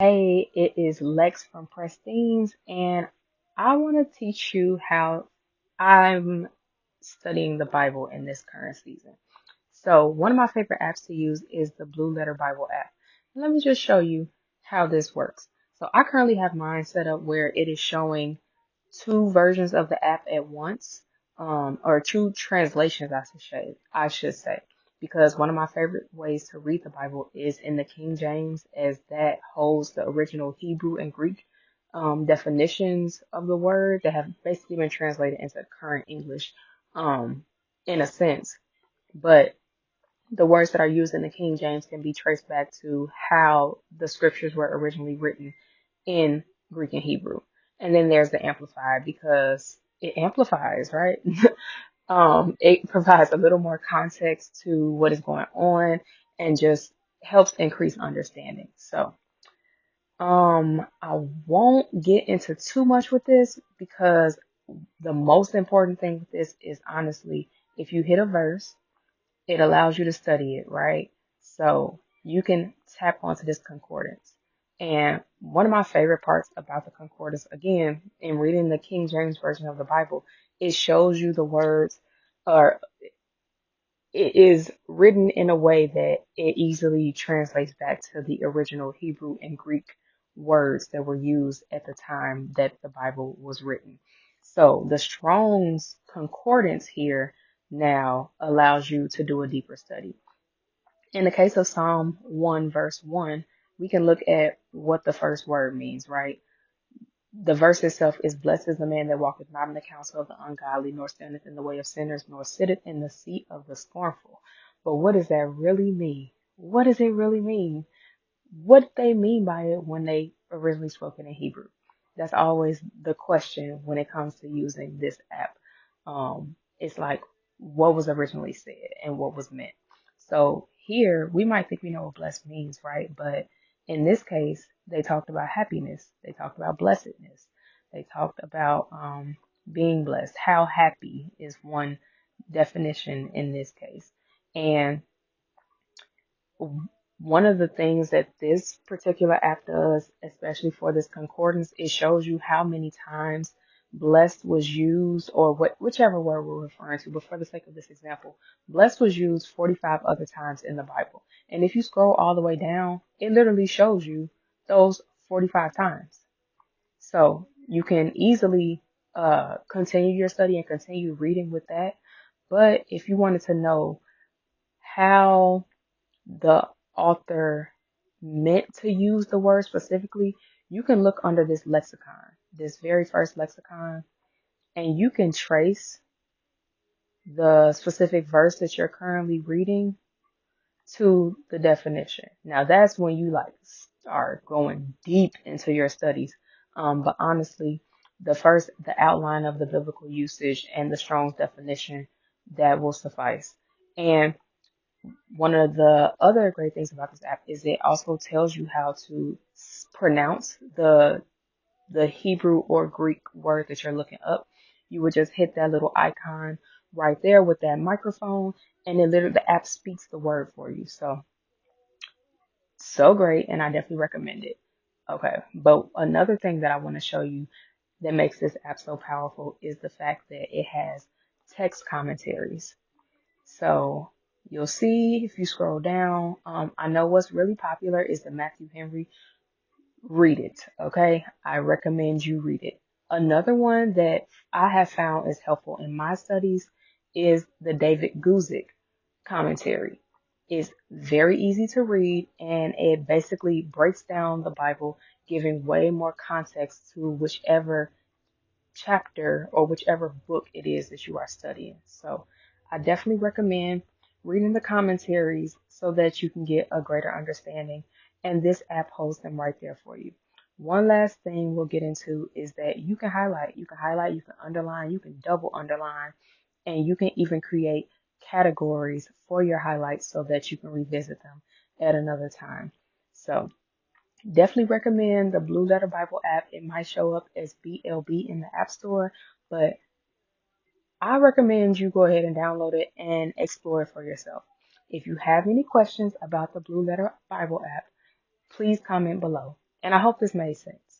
Hey, it is Lex from Prestine's, and I want to teach you how I'm studying the Bible in this current season. So, one of my favorite apps to use is the Blue Letter Bible app. Let me just show you how this works. So, I currently have mine set up where it is showing two versions of the app at once, or two translations, I should say, because one of my favorite ways to read the Bible is in the King James, as that holds the original Hebrew and Greek definitions of the word that have basically been translated into current English, in a sense. But the words that are used in the King James can be traced back to how the scriptures were originally written in Greek and Hebrew. And then there's the amplified because it amplifies, right? It provides a little more context to what is going on and just helps increase understanding. So, I won't get into too much with this because the most important thing with this is honestly, if you hit a verse, it allows you to study it, right? So you can tap onto this concordance. And one of my favorite parts about the concordance, again, in reading the King James Version of the Bible, it shows you the words, or it is written in a way that it easily translates back to the original Hebrew and Greek words that were used at the time that the Bible was written. So the Strong's concordance here now allows you to do a deeper study. In the case of Psalm 1, verse 1, we can look at what the first word means, right? The verse itself is, "Blessed is the man that walketh not in the counsel of the ungodly, nor standeth in the way of sinners, nor sitteth in the seat of the scornful." But what does that really mean? What does it really mean? What they mean by it when they originally spoken in Hebrew? That's always the question when it comes to using this app. It's like what was originally said and what was meant. So here we might think we know what blessed means, right? But in this case, they talked about happiness. They talked about blessedness. They talked about being blessed. How happy is one definition in this case. And one of the things that this particular app does, especially for this concordance, it shows you how many times blessed was used, or whichever word we're referring to. But for the sake of this example, blessed was used 45 other times in the Bible. And if you scroll all the way down, it literally shows you those 45 times. So you can easily continue your study and continue reading with that. But if you wanted to know how the author meant to use the word specifically, you can look under this lexicon, this very first lexicon, and you can trace the specific verse that you're currently reading to the definition. Now that's when you like start going deep into your studies. But honestly, the outline of the biblical usage and the Strong's definition, that will suffice. And one of the other great things about this app is it also tells you how to pronounce the Hebrew or Greek word that you're looking up. You would just hit that little icon right there with that microphone, and then literally the app speaks the word for you. So great, and I definitely recommend it. Okay, but another thing that I want to show you that makes this app so powerful is the fact that it has text commentaries. So you'll see if you scroll down, I know what's really popular is the Matthew Henry. Read it, okay? I recommend you read it. Another one that I have found is helpful in my studies is the David Guzik commentary. It's very easy to read and it basically breaks down the Bible, giving way more context to whichever chapter or whichever book it is that you are studying. So I definitely recommend reading the commentaries so that you can get a greater understanding. And this app holds them right there for you. One last thing we'll get into is that you can highlight, you can underline, you can double underline, and you can even create categories for your highlights so that you can revisit them at another time. So definitely recommend the Blue Letter Bible app. It might show up as BLB in the App Store, but I recommend you go ahead and download it and explore it for yourself. If you have any questions about the Blue Letter Bible app, please comment below. And I hope this made sense.